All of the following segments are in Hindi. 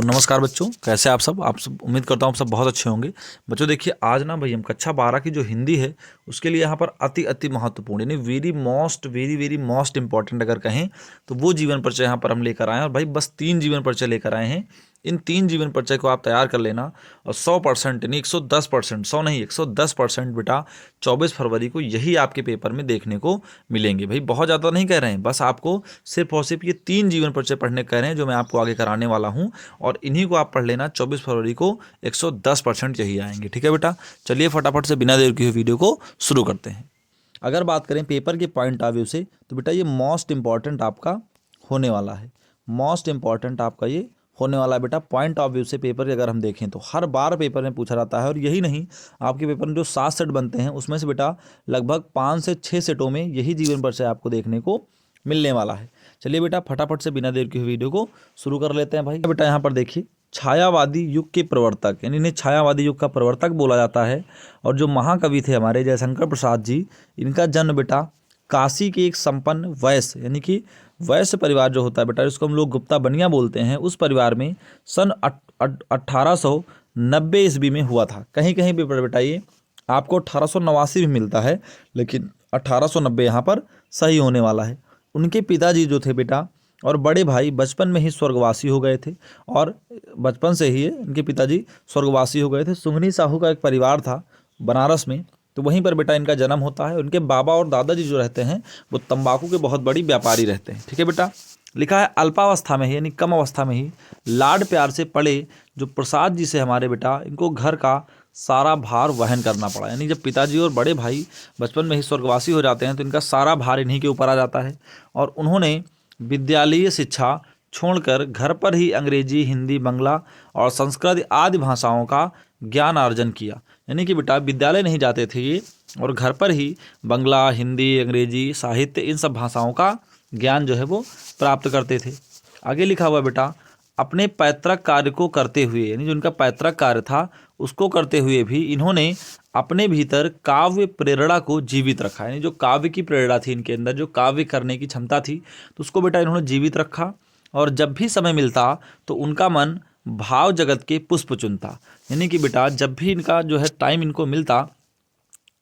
नमस्कार बच्चों, कैसे आप सब उम्मीद करता हूँ आप सब बहुत अच्छे होंगे। बच्चों देखिए, आज ना भाई हम कक्षा 12 की जो हिंदी है उसके लिए यहाँ पर अति अति महत्वपूर्ण यानी वेरी मोस्ट इंपॉर्टेंट अगर कहें तो वो जीवन परिचय यहाँ पर हम लेकर आए हैं। और भाई बस 3 जीवन परिचय लेकर आए हैं। इन 3 जीवन परिचय को आप तैयार कर लेना और 100% यानी 110%, 100 नहीं 110% बेटा 24 फरवरी को यही आपके पेपर में देखने को मिलेंगे। भाई बहुत ज़्यादा नहीं कह रहे हैं, बस आपको सिर्फ और सिर्फ ये 3 जीवन परिचय पढ़ने कह रहे हैं जो मैं आपको आगे कराने वाला हूँ। और इन्हीं को आप पढ़ लेना, 24 फरवरी को 110% यही आएंगे। ठीक है बेटा, चलिए फटाफट से बिना देर किए वीडियो को शुरू करते हैं। अगर बात करें पेपर के पॉइंट ऑफ व्यू से तो बेटा ये मोस्ट इंपॉर्टेंट आपका होने वाला है। मोस्ट इंपॉर्टेंट आपका ये होने वाला है बेटा। पॉइंट ऑफ व्यू से पेपर अगर हम देखें तो हर बार पेपर में पूछा जाता है। और यही नहीं, आपके पेपर में जो 7 सेट बनते हैं उसमें से बेटा लगभग 5 से 6 सेटों में यही जीवन परिचय आपको देखने को मिलने वाला है। चलिए बेटा फटाफट से बिना देर की वीडियो को शुरू कर लेते हैं। भाई बेटा यहाँ पर देखिए, छायावादी युग के प्रवर्तक यानी इन्हें छायावादी युग का प्रवर्तक बोला जाता है। और जो महाकवि थे हमारे जयशंकर प्रसाद जी, इनका जन्म बेटा काशी के एक संपन्न वैश्य यानी कि वैश्य परिवार जो होता है बेटा, जिसको हम लोग गुप्ता बनिया बोलते हैं, उस परिवार में सन 1890 ईस्वी में हुआ था। कहीं कहीं भी बेटा ये आपको 1889 भी मिलता है, लेकिन 1890 यहाँ पर सही होने वाला है। उनके पिताजी जो थे बेटा और बड़े भाई बचपन में ही स्वर्गवासी हो गए थे। और बचपन से ही इनके पिताजी स्वर्गवासी हो गए थे। सुंगनी साहू का एक परिवार था बनारस में, तो वहीं पर बेटा इनका जन्म होता है। उनके बाबा और दादाजी जो रहते हैं वो तंबाकू के बहुत बड़ी व्यापारी रहते हैं। ठीक है बेटा, लिखा है अल्पावस्था में ही यानी कम अवस्था में ही लाड प्यार से पढ़े जो प्रसाद जी से हमारे बेटा, इनको घर का सारा भार वहन करना पड़ा। यानी जब पिताजी और बड़े भाई बचपन में ही स्वर्गवासी हो जाते हैं तो इनका सारा भार इन्हीं के ऊपर आ जाता है। और उन्होंने विद्यालयीय शिक्षा छोड़कर घर पर ही अंग्रेजी, हिंदी, बंगला और संस्कृत आदि भाषाओं का ज्ञान अर्जन किया। यानी कि बेटा विद्यालय नहीं जाते थे ये और घर पर ही बंगला, हिंदी, अंग्रेजी, साहित्य इन सब भाषाओं का ज्ञान जो है वो प्राप्त करते थे। आगे लिखा हुआ बेटा, अपने पैतृक कार्य को करते हुए यानी जो उनका पैतृक कार्य था उसको करते हुए भी इन्होंने अपने भीतर काव्य प्रेरणा को जीवित रखा। यानी जो काव्य की प्रेरणा थी इनके अंदर, जो काव्य करने की क्षमता थी, तो उसको बेटा इन्होंने जीवित रखा। और जब भी समय मिलता तो उनका मन भाव जगत के पुष्प चुनता। यानी कि बेटा जब भी इनका जो है टाइम इनको मिलता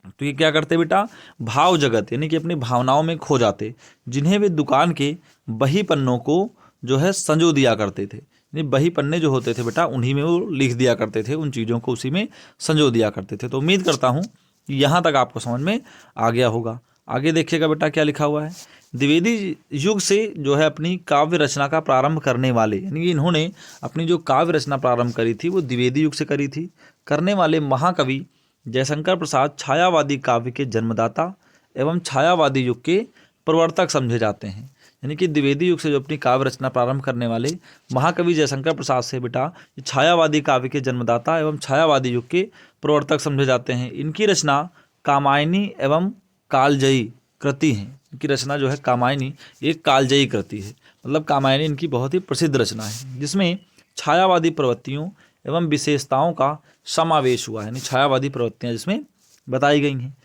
तो ये क्या करते बेटा, भाव जगत यानी कि अपनी भावनाओं में खो जाते, जिन्हें वे दुकान के बही पन्नों को जो है संजो दिया करते थे। यानी बही पन्ने जो होते थे बेटा उन्हीं में वो लिख दिया करते थे, उन चीज़ों को उसी में संजो दिया करते थे। तो उम्मीद करता हूँ कि यहाँ तक आपको समझ में आ गया होगा। आगे देखिएगा बेटा क्या लिखा हुआ है। द्विवेदी युग से जो है अपनी काव्य रचना का प्रारंभ करने वाले, यानी इन्होंने अपनी जो काव्य रचना प्रारंभ करी थी वो द्विवेदी युग से करी थी। करने वाले महाकवि जयशंकर प्रसाद छायावादी काव्य के जन्मदाता एवं छायावादी युग के प्रवर्तक समझे जाते हैं। यानी कि द्विवेदी युग से जो अपनी काव्य रचना प्रारंभ करने वाले महाकवि जयशंकर प्रसाद से बेटा छायावादी काव्य के जन्मदाता एवं छायावादी युग के प्रवर्तक समझे जाते हैं। इनकी रचना कामायनी एवं कालजयी कृति है। इनकी रचना जो है कामायनी एक कालजयी कृति है। मतलब कामायनी इनकी बहुत ही प्रसिद्ध रचना है जिसमें छायावादी प्रवृत्तियों एवं विशेषताओं का समावेश हुआ है। यानी छायावादी प्रवृत्तियाँ जिसमें बताई गई हैं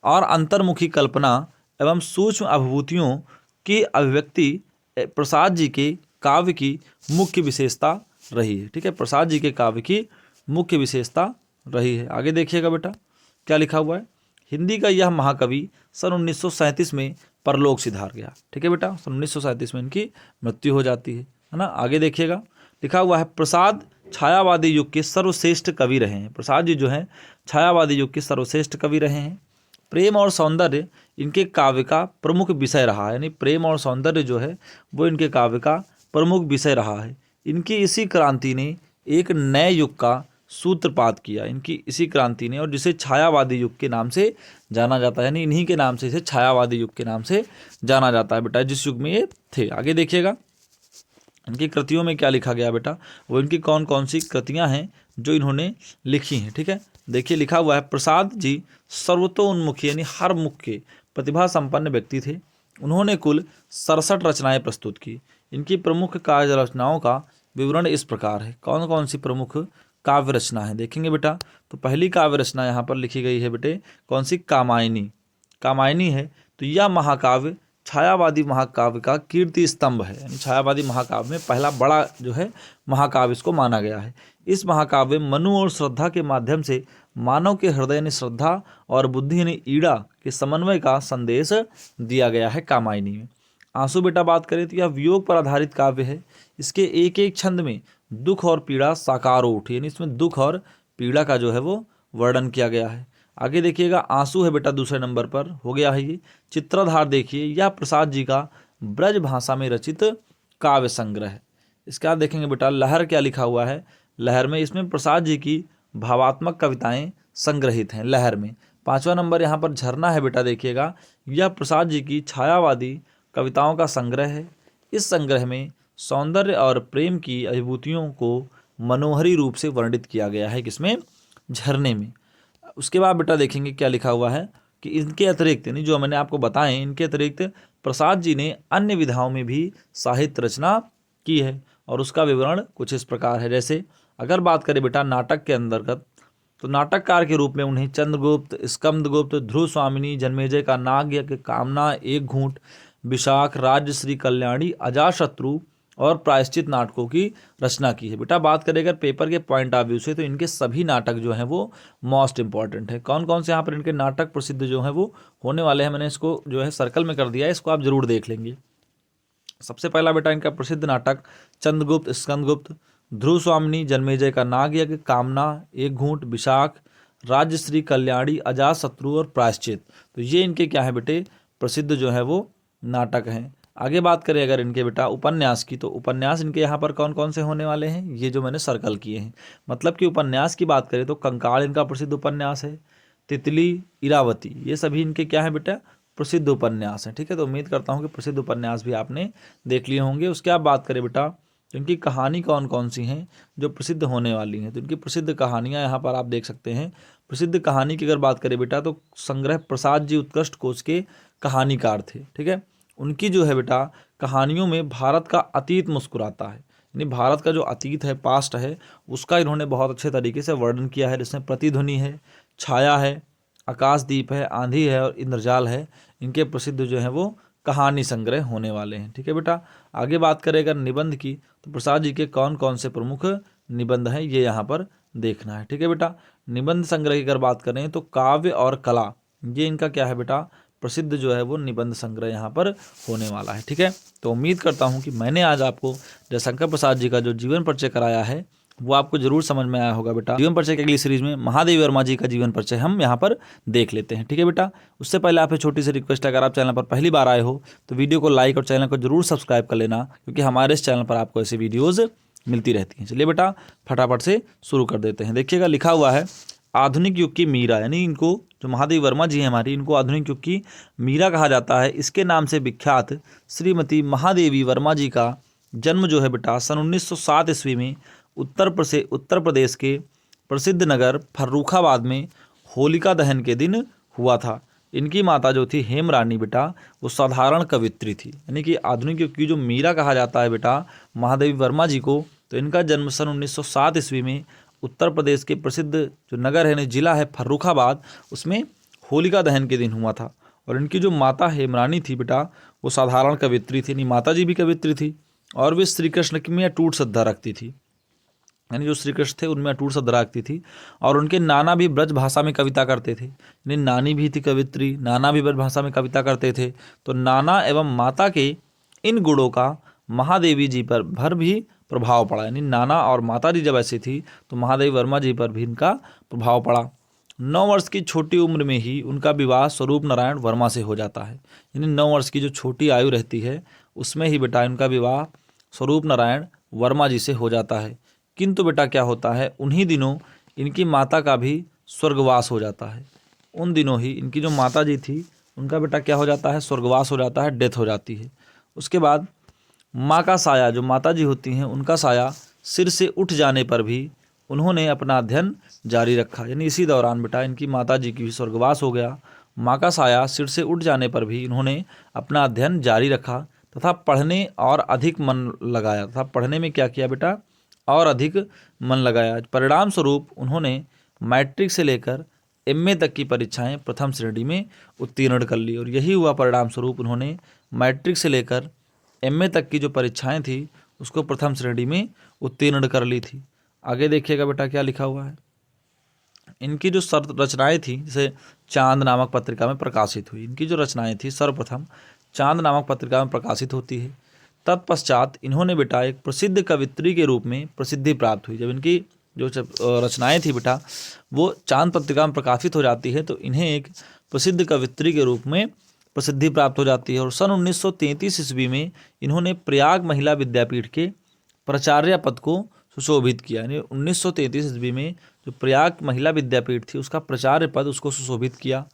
और अंतर्मुखी कल्पना एवं सूक्ष्म अभिभूतियों की अभिव्यक्ति प्रसाद जी के काव्य की मुख्य विशेषता रही है। ठीक है, प्रसाद जी के काव्य की मुख्य विशेषता रही है। आगे देखिएगा बेटा क्या लिखा हुआ है। हिंदी का यह महाकवि सन 1937 में परलोक सिधार गया। ठीक है बेटा, सन 1937 में इनकी मृत्यु हो जाती है ना। आगे देखिएगा लिखा हुआ है, प्रसाद छायावादी युग के सर्वश्रेष्ठ कवि रहे हैं। प्रसाद जी जो हैं छायावादी युग के सर्वश्रेष्ठ कवि रहे हैं। प्रेम और सौंदर्य इनके काव्य का प्रमुख विषय रहा है। यानी प्रेम और सौंदर्य जो है वो इनके काव्य का प्रमुख विषय रहा है। इनकी इसी क्रांति ने एक नए युग का सूत्रपात किया। इनकी इसी क्रांति ने, और जिसे छायावादी युग के नाम से जाना जाता है। यानी इन्हीं के नाम से इसे छायावादी युग के नाम से जाना जाता है बेटा, जिस युग में ये थे। आगे देखिएगा इनकी कृतियों में क्या लिखा गया बेटा, वो इनकी कौन कौन सी कृतियां हैं जो इन्होंने लिखी हैं। ठीक है, देखिए लिखा हुआ है, प्रसाद जी सर्वतोन्मुखी यानी हर मुख के प्रतिभा संपन्न व्यक्ति थे। उन्होंने कुल 67 रचनाएं प्रस्तुत की। इनकी प्रमुख काव्य रचनाओं का विवरण इस प्रकार है। कौन कौन सी प्रमुख काव्य रचना है देखेंगे बेटा। तो पहली काव्य रचना यहाँ पर लिखी गई है बेटे, कौन सी, कामायनी। कामायनी है तो यह महाकाव्य छायावादी महाकाव्य का कीर्ति स्तंभ है, यानी छायावादी महाकाव्य में पहला बड़ा जो है महाकाव्य इसको माना गया है। इस महाकाव्य में मनु और श्रद्धा के माध्यम से मानव के हृदय यानी श्रद्धा और बुद्धि यानी ईड़ा के समन्वय का संदेश दिया गया है कामायनी में। आंसू बेटा बात करें तो यह वियोग पर आधारित काव्य है। इसके एक एक छंद में दुख और पीड़ा साकार हो उठी, यानी इसमें दुख और पीड़ा का जो है वो वर्णन किया गया है। आगे देखिएगा, आंसू है बेटा दूसरे नंबर पर हो गया है ये। चित्रधार देखिए, यह प्रसाद जी का ब्रज भाषा में रचित काव्य संग्रह है। इसके बाद देखेंगे बेटा लहर क्या लिखा हुआ है। लहर में इसमें प्रसाद जी की भावात्मक कविताएं संग्रहित हैं लहर में। 5वां नंबर यहाँ पर झरना है बेटा, देखिएगा यह प्रसाद जी की छायावादी कविताओं का संग्रह है। इस संग्रह में सौंदर्य और प्रेम की अभिभूतियों को मनोहरी रूप से वर्णित किया गया है, किसमें, झरने में। उसके बाद बेटा देखेंगे क्या लिखा हुआ है कि इनके अतिरिक्त यानी जो मैंने आपको बताए, इनके अतिरिक्त प्रसाद जी ने अन्य विधाओं में भी साहित्य रचना की है और उसका विवरण कुछ इस प्रकार है। जैसे अगर बात करें बेटा नाटक के अंतर्गत, तो नाटककार के रूप में उन्हें चंद्रगुप्त, स्कंदगुप्त, ध्रुव स्वामिनी, जन्मेजय का नागयज्ञ, कामना, एक घूंट, विशाख, राज्यश्री कल्याणी, अजातशत्रु और प्रायश्चित नाटकों की रचना की है। बेटा बात करें अगर पेपर के पॉइंट ऑफ व्यू से, तो इनके सभी नाटक जो हैं वो मोस्ट इंपॉर्टेंट है। कौन कौन से यहाँ पर इनके नाटक प्रसिद्ध जो हैं वो होने वाले हैं, मैंने इसको जो है सर्कल में कर दिया है, इसको आप जरूर देख लेंगे। सबसे पहला बेटा इनका प्रसिद्ध नाटक चंद्रगुप्त, स्कंदगुप्त, ध्रुव स्वामिनी, जन्मेजय का नागयज्ञ, कामना, एक घूंट, विशाख, राज्यश्री कल्याणी, अजातशत्रु और प्रायश्चित। तो ये इनके क्या है बेटे प्रसिद्ध जो है वो नाटक हैं। आगे बात करें अगर इनके बेटा उपन्यास की, तो उपन्यास इनके यहाँ पर कौन कौन से होने वाले हैं, ये जो मैंने सर्कल किए हैं। मतलब कि उपन्यास की बात करें तो कंकाल इनका प्रसिद्ध उपन्यास है, तितली, इरावती, ये सभी इनके क्या है बेटा प्रसिद्ध उपन्यास हैं। ठीक है, तो उम्मीद करता हूँ कि प्रसिद्ध उपन्यास भी आपने देख लिए होंगे। उसके बाद बात करें बेटा तो इनकी कहानी कौन कौन सी हैं जो प्रसिद्ध होने वाली हैं, तो इनकी प्रसिद्ध कहानियाँ यहाँ पर आप देख सकते हैं। प्रसिद्ध कहानी की अगर बात करें बेटा तो संग्रह प्रसाद जी उत्कृष्ट कोश के कहानीकार थे। ठीक है, उनकी जो है बेटा कहानियों में भारत का अतीत मुस्कुराता है, यानी भारत का जो अतीत है, पास्ट है, उसका इन्होंने बहुत अच्छे तरीके से वर्णन किया है, जिसमें प्रतिध्वनि है, छाया है, आकाशदीप है, आंधी है और इंद्रजाल है। इनके प्रसिद्ध जो है वो कहानी संग्रह होने वाले हैं। ठीक है बेटा, आगे बात करें अगर निबंध की, तो प्रसाद जी के कौन कौन से प्रमुख निबंध हैं ये यहाँ पर देखना है। ठीक है बेटा, निबंध संग्रह की अगर बात करें तो काव्य और कला, ये इनका क्या है बेटा प्रसिद्ध जो है वो निबंध संग्रह यहाँ पर होने वाला है। ठीक है, तो उम्मीद करता हूँ कि मैंने आज आपको जयशंकर प्रसाद जी का जो जीवन परिचय कराया है वो आपको जरूर समझ में आया होगा बेटा। जीवन परिचय की अगली सीरीज में महादेवी वर्मा जी का जीवन परिचय हम यहाँ पर देख लेते हैं। ठीक है बेटा, उससे पहले आपसे छोटी सी रिक्वेस्ट है, अगर आप चैनल पर पहली बार आए हो तो वीडियो को लाइक और चैनल को जरूर सब्सक्राइब कर लेना, क्योंकि हमारे इस चैनल पर आपको ऐसी वीडियोज़ मिलती रहती हैं। चलिए बेटा फटाफट से शुरू कर देते हैं। देखिएगा लिखा हुआ है आधुनिक युग की मीरा, यानी इनको जो महादेवी वर्मा जी हैं हमारी, इनको आधुनिक युग की मीरा कहा जाता है। इसके नाम से विख्यात श्रीमती महादेवी वर्मा जी का जन्म जो है बेटा सन 1907 ईस्वी में उत्तर प्रदेश के प्रसिद्ध नगर फर्रुखाबाद में होलिका दहन के दिन हुआ था। इनकी माता जो थी हेम रानी बेटा वो साधारण कवित्री थी, यानी कि आधुनिक युग की जो मीरा कहा जाता है बेटा महादेवी वर्मा जी को, तो इनका जन्म सन 1907 ईस्वी में उत्तर प्रदेश के प्रसिद्ध जो नगर है, जिला है फर्रुखाबाद, उसमें होलिका दहन के दिन हुआ था। और इनकी जो माता हेमरानी थी बेटा वो साधारण कवित्री थी, यानी माता जी भी कवित्री थी, और वे श्री कृष्ण में अटूट श्रद्धा रखती थी, यानी जो श्री कृष्ण थे उनमें अटूट श्रद्धा रखती थी। और उनके नाना भी ब्रज भाषा में कविता करते थे, यानी नानी भी थी कवित्री, नाना भी ब्रज भाषा में कविता करते थे। तो नाना एवं माता के इन गुणों का महादेवी जी पर भी प्रभाव पड़ा, यानी नाना और माता जी जब ऐसी थी तो महादेवी वर्मा जी पर भी इनका प्रभाव पड़ा। 9 वर्ष की छोटी उम्र में ही उनका विवाह स्वरूप नारायण वर्मा से हो जाता है, यानी 9 वर्ष की जो छोटी आयु रहती है उसमें ही बेटा इनका विवाह स्वरूप नारायण वर्मा जी से हो जाता है। किंतु बेटा क्या होता है, उन्हीं दिनों इनकी माता का भी स्वर्गवास हो जाता है। उन दिनों ही इनकी जो माता जी थी उनका बेटा क्या हो जाता है, स्वर्गवास हो जाता है, डेथ हो जाती है। उसके बाद माँ का साया, जो माता जी होती हैं उनका साया सिर से उठ जाने पर भी उन्होंने अपना अध्ययन जारी रखा, यानी इसी दौरान बेटा इनकी माता जी की भी स्वर्गवास हो गया। माँ का साया सिर से उठ जाने पर भी इन्होंने अपना अध्ययन जारी रखा तथा पढ़ने और अधिक मन लगाया, तथा पढ़ने में क्या किया बेटा और अधिक मन लगाया। परिणाम स्वरूप उन्होंने मैट्रिक से लेकर एमए तक की परीक्षाएं प्रथम श्रेणी में उत्तीर्ण कर ली, और यही हुआ परिणाम स्वरूप उन्होंने मैट्रिक से लेकर एमए तक की जो परीक्षाएं थी उसको प्रथम श्रेणी में उत्तीर्ण कर ली थी। आगे देखिएगा बेटा क्या लिखा हुआ है। इनकी जो रचनाएं थी, जैसे चांद नामक पत्रिका में प्रकाशित हुई, इनकी जो रचनाएं थी सर्वप्रथम चांद नामक पत्रिका में प्रकाशित होती है। तत्पश्चात इन्होंने बेटा एक प्रसिद्ध कवित्री के रूप में प्रसिद्धि प्राप्त हुई। जब इनकी जो रचनाएं थी बेटा वो चांद पत्रिका में प्रकाशित हो जाती है तो इन्हें एक प्रसिद्ध कवित्री के रूप में प्रसिद्धि प्राप्त हो जाती है। और सन 1933 ईस्वी में इन्होंने प्रयाग महिला विद्यापीठ के प्राचार्य पद को सुशोभित किया। यानी 1933 ईस्वी में जो प्रयाग महिला विद्यापीठ थी उसका प्राचार्य पद उसको सुशोभित किया।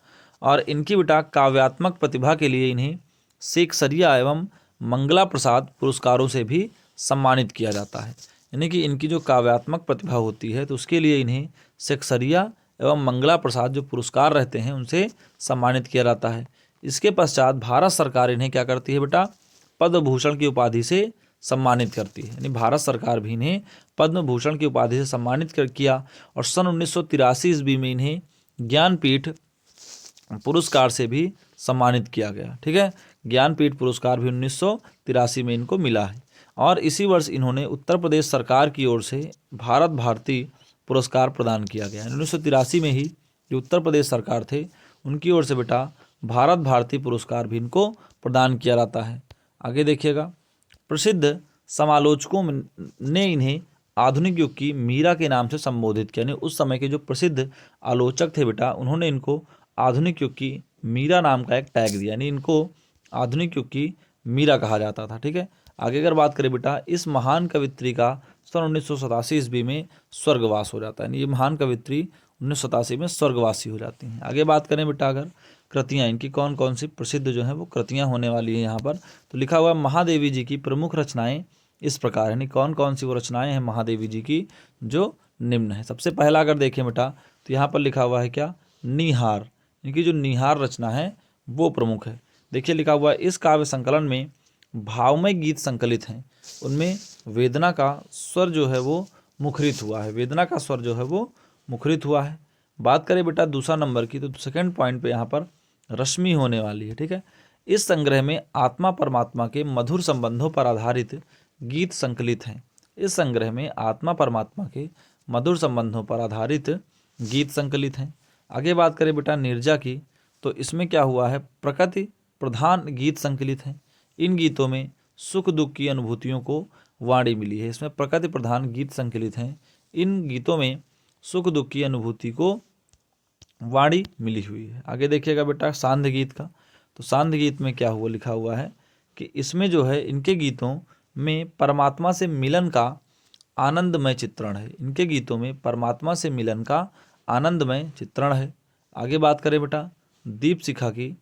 और इनकी बेटा काव्यात्मक प्रतिभा के लिए इन्हें सेक्सरिया एवं मंगला प्रसाद पुरस्कारों से भी सम्मानित किया जाता है। यानी कि इनकी जो काव्यात्मक प्रतिभा होती है तो उसके लिए इन्हें सेक्सरिया एवं मंगला प्रसाद जो पुरस्कार रहते हैं उनसे सम्मानित किया जाता है। इसके पश्चात भारत सरकार इन्हें क्या करती है बेटा, पद्म भूषण की उपाधि से सम्मानित करती है। यानी भारत सरकार भी इन्हें पद्म भूषण की उपाधि से सम्मानित किया। और सन 1983 ईस्वी में इन्हें ज्ञानपीठ पुरस्कार से भी सम्मानित किया गया। ठीक है, ज्ञानपीठ पुरस्कार भी 1983 में इनको मिला है। और इसी वर्ष इन्होंने उत्तर प्रदेश सरकार की ओर से भारत भारती पुरस्कार प्रदान किया गया। 1983 में ही जो उत्तर प्रदेश सरकार थे उनकी ओर से बेटा भारत भारती पुरस्कार भी इनको प्रदान किया जाता है। आगे देखिएगा, प्रसिद्ध समालोचकों ने इन्हें आधुनिक युग की मीरा के नाम से संबोधित किया। यानी उस समय के जो प्रसिद्ध आलोचक थे बेटा उन्होंने इनको आधुनिक युग की मीरा नाम का एक टैग दिया। यानी इनको आधुनिक युग की मीरा कहा जाता था। ठीक है, आगे अगर बात करें बेटा, इस महान कवित्री का सन 1987 ईस्वी में स्वर्गवास हो जाता है। यानी ये महान कवित्री 1987 में स्वर्गवासी हो जाती हैं। आगे बात करें बेटा अगर कृतियाँ, इनकी कौन कौन सी प्रसिद्ध जो हैं वो कृतियाँ होने वाली हैं यहाँ पर, तो लिखा हुआ है महादेवी जी की प्रमुख रचनाएं इस प्रकार। यानी कौन कौन सी वो रचनाएं हैं महादेवी जी की जो निम्न है। सबसे पहला अगर देखें बेटा तो यहाँ पर लिखा हुआ है क्या, निहार। इनकी जो निहार रचना है वो प्रमुख है। देखिए लिखा हुआ है, इस काव्य संकलन में भावमय गीत संकलित हैं, उनमें वेदना का स्वर जो है वो मुखरित हुआ है। वेदना का स्वर जो है वो मुखरित हुआ है। बात करें बेटा दूसरा नंबर की, तो सेकंड पॉइंट पे यहाँ पर रश्मि होने वाली है। ठीक है, इस संग्रह में आत्मा परमात्मा के मधुर संबंधों पर आधारित गीत संकलित हैं। इस संग्रह में आत्मा परमात्मा के मधुर संबंधों पर आधारित गीत संकलित हैं। आगे बात करें बेटा नीरजा की, तो इसमें क्या हुआ है, प्रकृति प्रधान गीत संकलित हैं। इन गीतों में सुख दुख की अनुभूतियों को वाणी मिली है। इसमें प्रकृति प्रधान गीत संकलित हैं। इन गीतों में सुख दुख की अनुभूति को वाणी मिली हुई है। आगे देखिएगा बेटा सांध्य गीत का, तो सांध्य गीत में क्या हुआ, लिखा हुआ है कि इसमें जो है इनके गीतों में परमात्मा से मिलन का आनंदमय चित्रण है। इनके गीतों में परमात्मा से मिलन का आनंदमय चित्रण है। आगे बात करें बेटा दीप शिखा की,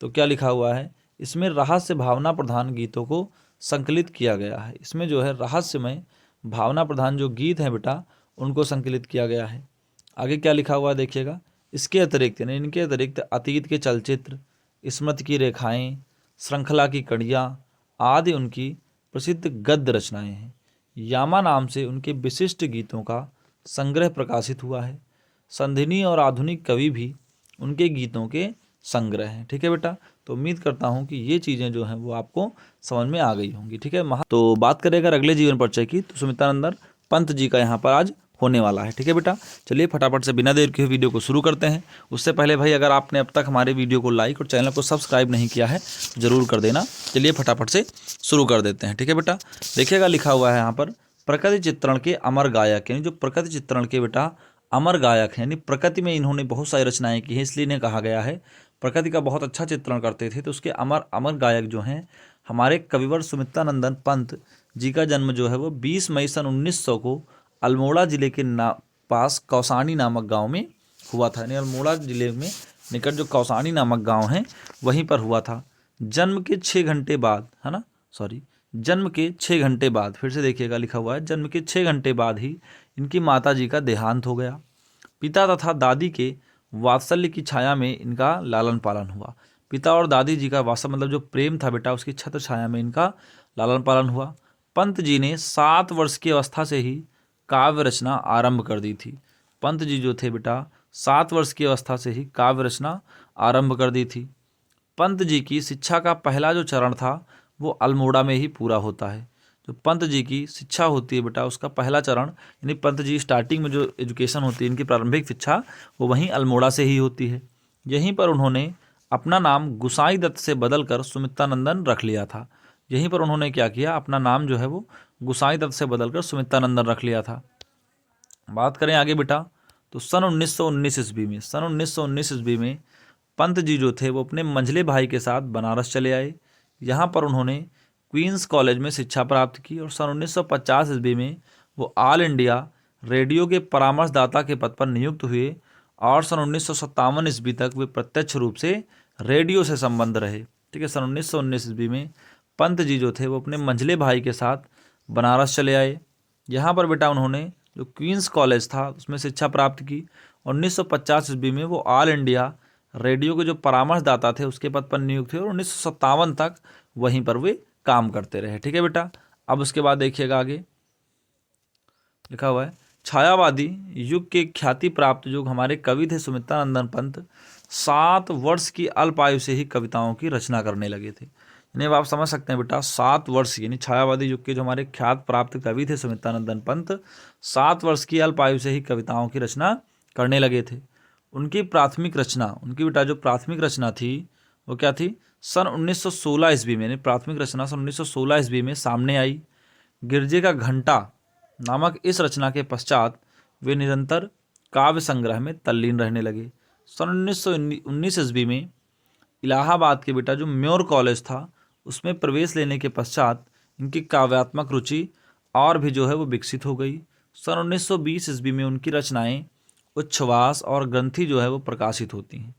तो क्या लिखा हुआ है, इसमें रहस्य भावना प्रधान गीतों को संकलित किया गया है। इसमें जो है रहस्यमय भावना प्रधान जो गीत हैं बेटा उनको संकलित किया गया है। आगे क्या लिखा हुआ है देखिएगा, इसके अतिरिक्त यानी इनके अतिरिक्त अतीत के चलचित्र, स्मृति की रेखाएं, श्रृंखला की कड़ियाँ आदि उनकी प्रसिद्ध गद्य रचनाएं हैं। यामा नाम से उनके विशिष्ट गीतों का संग्रह प्रकाशित हुआ है। संधिनी और आधुनिक कवि भी उनके गीतों के संग्रह हैं। ठीक है बेटा, तो उम्मीद करता हूं कि ये चीज़ें जो हैं वो आपको समझ में आ गई होंगी। ठीक है, तो बात करें अगर अगले जीवन परिचय की, तो सुमित्रानंद पंत जी का यहाँ पर आज होने वाला है। ठीक है बेटा, चलिए फटाफट से बिना देर के वीडियो को शुरू करते हैं। उससे पहले भाई अगर आपने अब तक हमारे वीडियो को लाइक और चैनल को सब्सक्राइब नहीं किया है तो ज़रूर कर देना। चलिए फटाफट से शुरू कर देते हैं। ठीक है बेटा, देखिएगा लिखा हुआ है यहाँ पर प्रकृति चित्रण के अमर गायक, यानी जो प्रकृति चित्रण के बेटा अमर गायक हैं, यानी प्रकृति में इन्होंने बहुत सारी रचनाएं की हैं, इसलिए इन्हें कहा गया है प्रकृति का बहुत अच्छा चित्रण करते थे। तो उसके अमर गायक जो हैं हमारे कविवर सुमित्रानंदन पंत जी का जन्म जो है वो 20 मई सन 1900 को अल्मोड़ा जिले के पास कौसानी नामक गांव में हुआ था। यानी अल्मोड़ा जिले में निकट जो कौसानी नामक गांव है वहीं पर हुआ था। जन्म के 6 घंटे बाद, है ना, जन्म के 6 घंटे बाद, फिर से देखिएगा लिखा हुआ है, जन्म के 6 घंटे बाद ही इनकी माता जी का देहांत हो गया। पिता तथा दादी के वात्सल्य की छाया में इनका लालन पालन हुआ। पिता और दादी जी का वात्सल्य मतलब जो प्रेम था बेटा उसकी छत्र छाया में इनका लालन पालन हुआ। पंत जी ने 7 वर्ष की अवस्था से ही काव्य रचना आरंभ कर दी थी। पंत जी जो थे बेटा 7 वर्ष की अवस्था से ही काव्य रचना आरंभ कर दी थी। पंत जी की शिक्षा का पहला जो चरण था वो अल्मोड़ा में ही पूरा होता है। जो पंत जी की शिक्षा होती है बेटा, उसका पहला चरण यानी पंत जी स्टार्टिंग में जो एजुकेशन होती है, इनकी प्रारंभिक शिक्षा वो वहीं अल्मोड़ा से ही होती है। यहीं पर उन्होंने अपना नाम गुसाई दत्त से बदलकर सुमित्तानंदन रख लिया था। यहीं पर उन्होंने क्या किया, अपना नाम जो है वो गुसाई दत्त से बदलकर सुमित्तानंदन रख लिया था। बात करें आगे बेटा, तो सन 1919 ईस्वी में पंत जी जो थे वो अपने मंझले भाई के साथ बनारस चले आए। यहाँ पर उन्होंने क्वींस कॉलेज में शिक्षा प्राप्त की और सन 1950 ईस्वी में वो ऑल इंडिया रेडियो के परामर्शदाता के पद पर नियुक्त हुए और सन 1957 ईस्वी तक वे प्रत्यक्ष रूप से रेडियो से संबंध रहे। ठीक है, सन 1919 ईस्वी में पंत जी जो थे वो अपने मंझले भाई के साथ बनारस चले आए। यहाँ पर बेटा उन्होंने जो क्वींस कॉलेज था उसमें शिक्षा प्राप्त की। 1950 ईस्वी में वो ऑल इंडिया रेडियो के जो परामर्शदाता थे उसके पद पर नियुक्त हुए और 1957 तक वहीं पर वे काम करते रहे। ठीक है बेटा, अब उसके बाद देखिएगा आगे लिखा हुआ है, छायावादी युग के ख्याति प्राप्त जो हमारे कवि थे सुमित्तानंदन पंत 7 वर्ष की अल्प आयु से ही कविताओं की रचना करने लगे थे। यानी अब आप समझ सकते हैं बेटा, 7 वर्ष यानी छायावादी युग के जो हमारे ख्यात प्राप्त कवि थे सुमित्तानंदन पंत 7 वर्ष की अल्प आयु से ही कविताओं की रचना करने लगे थे। उनकी प्राथमिक रचना, उनकी बेटा जो प्राथमिक रचना थी वो क्या थी, सन 1916 ईस्वी में, यानी प्राथमिक रचना सन 1916 ईस्वी में सामने आई। गिरजे का घंटा नामक इस रचना के पश्चात वे निरंतर काव्य संग्रह में तल्लीन रहने लगे। सन 1919 ईस्वी में इलाहाबाद के बेटा जो म्योर कॉलेज था उसमें प्रवेश लेने के पश्चात इनकी काव्यात्मक रुचि और भी जो है वो विकसित हो गई। सन 1920 ईस्वी में उनकी रचनाएं उच्छ्वास और ग्रंथि जो है वो प्रकाशित होती हैं।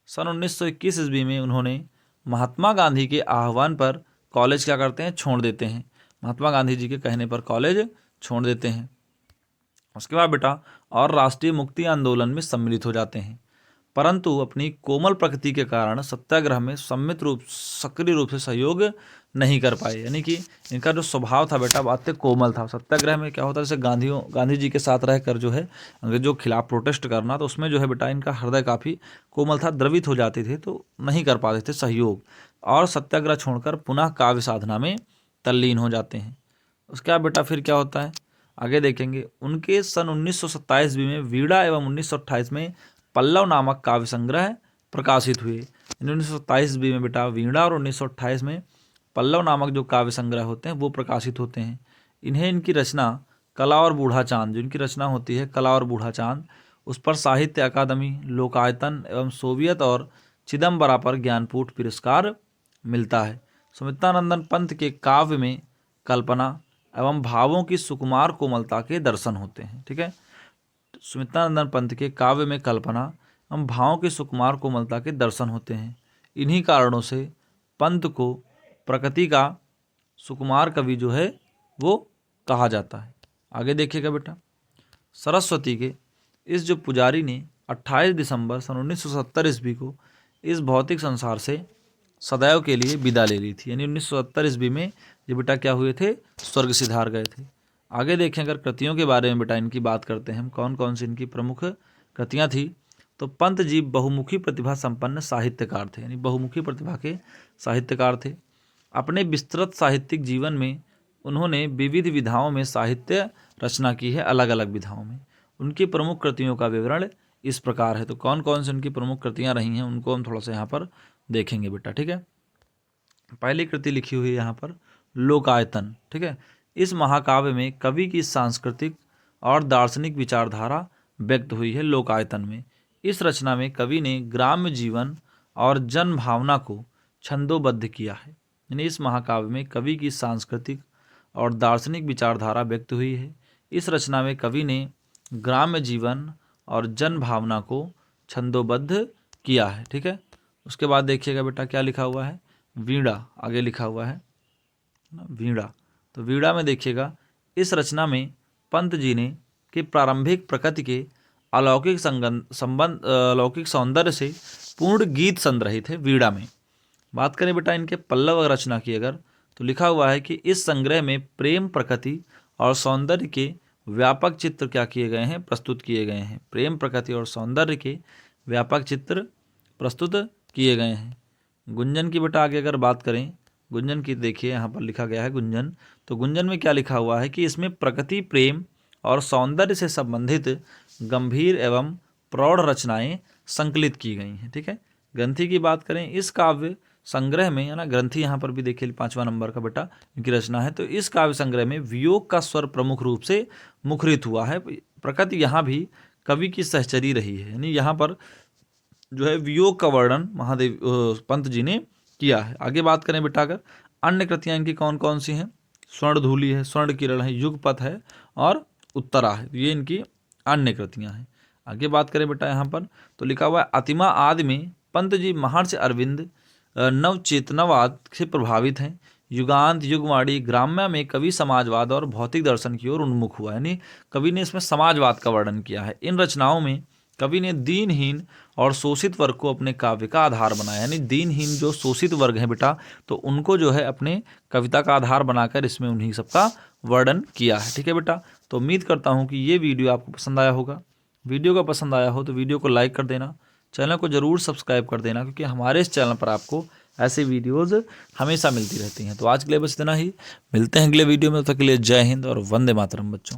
सन 1921 ईस्वी में उन्होंने महात्मा गांधी के आह्वान पर कॉलेज क्या करते हैं, छोड़ देते हैं। महात्मा गांधी जी के कहने पर कॉलेज छोड़ देते हैं। उसके बाद बेटा और राष्ट्रीय मुक्ति आंदोलन में सम्मिलित हो जाते हैं, परंतु अपनी कोमल प्रकृति के कारण सत्याग्रह में सक्रिय रूप से सहयोग नहीं कर पाए। यानी कि इनका जो स्वभाव था बेटा अत्यंत कोमल था। सत्याग्रह में क्या होता है, जैसे गांधी जी के साथ रहकर जो है अंग्रेजों के खिलाफ प्रोटेस्ट करना, तो उसमें जो है बेटा इनका हृदय काफ़ी कोमल था, द्रवित हो जाते थे, तो नहीं कर पाते थे सहयोग और सत्याग्रह छोड़कर पुनः काव्य साधना में तल्लीन हो जाते हैं। उसके बाद बेटा फिर क्या होता है आगे देखेंगे। उनके सन 1927 ईस्वी में वीणा एवं 1928 में पल्लव नामक काव्य संग्रह प्रकाशित हुए। 1927 ईस्वी में बेटा वीणा और 1928 में पल्लव नामक जो काव्य संग्रह होते हैं वो प्रकाशित होते हैं। इन्हें इनकी रचना कला और बूढ़ा चांद, जो इनकी रचना होती है कला और बूढ़ा चांद, उस पर साहित्य अकादमी, लोकायतन एवं सोवियत और चिदम्बरा पर ज्ञानपीठ पुरस्कार मिलता है। सुमित्तानंदन पंत के काव्य में कल्पना एवं भावों की सुकुमार कोमलता के दर्शन होते हैं। ठीक है, सुमित्तानंदन पंत के काव्य में कल्पना एवं भावों की सुकुमार कोमलता के दर्शन होते हैं। इन्हीं कारणों से पंत को प्रकृति का सुकुमार कवि जो है वो कहा जाता है। आगे देखिएगा बेटा, सरस्वती के इस जो पुजारी ने 28 दिसंबर सन 1970 ईस्वी को इस भौतिक संसार से सदैव के लिए विदा ले ली थी। यानी 1970 ईस्वी में ये बेटा क्या हुए थे, स्वर्ग सिधार गए थे। आगे देखें अगर कृतियों के बारे में बेटा इनकी बात करते हैं हम, कौन कौन सी इनकी प्रमुख कृतियाँ थी, तो पंत जी बहुमुखी प्रतिभा संपन्न साहित्यकार थे। यानी बहुमुखी प्रतिभा के साहित्यकार थे। अपने विस्तृत साहित्यिक जीवन में उन्होंने विविध विधाओं में साहित्य रचना की है, अलग अलग विधाओं में। उनकी प्रमुख कृतियों का विवरण इस प्रकार है। तो कौन कौन सी उनकी प्रमुख कृतियाँ रही हैं उनको हम थोड़ा सा यहाँ पर देखेंगे बेटा। ठीक है, पहली कृति लिखी हुई है यहाँ पर लोकायतन। ठीक है, इस महाकाव्य में कवि की सांस्कृतिक और दार्शनिक विचारधारा व्यक्त हुई है। लोकायतन में इस रचना में कवि ने ग्राम्य जीवन और जन भावना को छंदोबद्ध किया है। यानी इस महाकाव्य में कवि की सांस्कृतिक और दार्शनिक विचारधारा व्यक्त हुई है। इस रचना में कवि ने ग्राम्य जीवन और जन भावना को छंदोबद्ध किया है। ठीक है, उसके बाद देखिएगा बेटा क्या लिखा हुआ है, वीणा आगे लिखा हुआ है वीणा। तो वीणा में देखिएगा इस रचना में पंत जी ने कि प्रारंभिक प्रकृति के अलौकिक सौंदर्य से पूर्ण गीत संग्रहित है। वीणा में बात करें बेटा इनके पल्लव रचना की अगर, तो लिखा हुआ है कि इस संग्रह में प्रेम, प्रकृति और सौंदर्य के व्यापक चित्र क्या किए गए हैं, प्रस्तुत किए गए हैं। प्रेम, प्रकृति और सौंदर्य के व्यापक चित्र प्रस्तुत किए गए हैं। गुंजन की बेटा आगे अगर बात करें, गुंजन की देखिए यहाँ पर लिखा गया है गुंजन। तो गुंजन में क्या लिखा हुआ है कि इसमें प्रकृति, प्रेम और सौंदर्य से संबंधित गंभीर एवं प्रौढ़ रचनाएं संकलित की गई हैं। ठीक है। ग्रंथि की बात करें, इस काव्य संग्रह में, है ना, ग्रंथि यहाँ पर भी देखिए 5वां नंबर का बेटा इनकी रचना है। तो इस काव्य संग्रह में वियोग का स्वर प्रमुख रूप से मुखरित हुआ है। प्रकृति यहाँ भी कवि की सहचरी रही है, यानी यहाँ पर जो है वियोग का वर्णन महादेव पंत जी ने किया है। आगे बात करें बेटा अगर अन्य कृतियां इनकी कौन कौन सी हैं, स्वर्णधूलि है, स्वर्ण किरण है, युगपथ है और उत्तरा है, ये इनकी अन्य कृतियां हैं। आगे बात करें बेटा यहाँ पर तो लिखा हुआ है अतिमा आदि में पंत जी महर्षि अरविंद नवचेतनावाद से प्रभावित हैं। युगांत, युगवाणी, ग्राम्य में कवि समाजवाद और भौतिक दर्शन की ओर उन्मुख हुआ, यानी कवि ने इसमें समाजवाद का वर्णन किया है। इन रचनाओं में कवि ने दीनहीन और शोषित वर्ग को अपने काव्य का आधार बनाया, यानी दीनहीन जो शोषित वर्ग है बेटा, तो उनको जो है अपने कविता का आधार बनाकर इसमें उन्हीं सबका वर्णन किया है। ठीक है बेटा, तो उम्मीद करता हूँ कि ये वीडियो आपको पसंद आया होगा। वीडियो का पसंद आया हो तो वीडियो को लाइक कर देना, चैनल को ज़रूर सब्सक्राइब कर देना, क्योंकि हमारे इस चैनल पर आपको ऐसी वीडियोज़ हमेशा मिलती रहती हैं। तो आज के लिए बस इतना ही, मिलते हैं अगले वीडियो में, तब तक के लिए जय हिंद और वंदे मातरम बच्चों।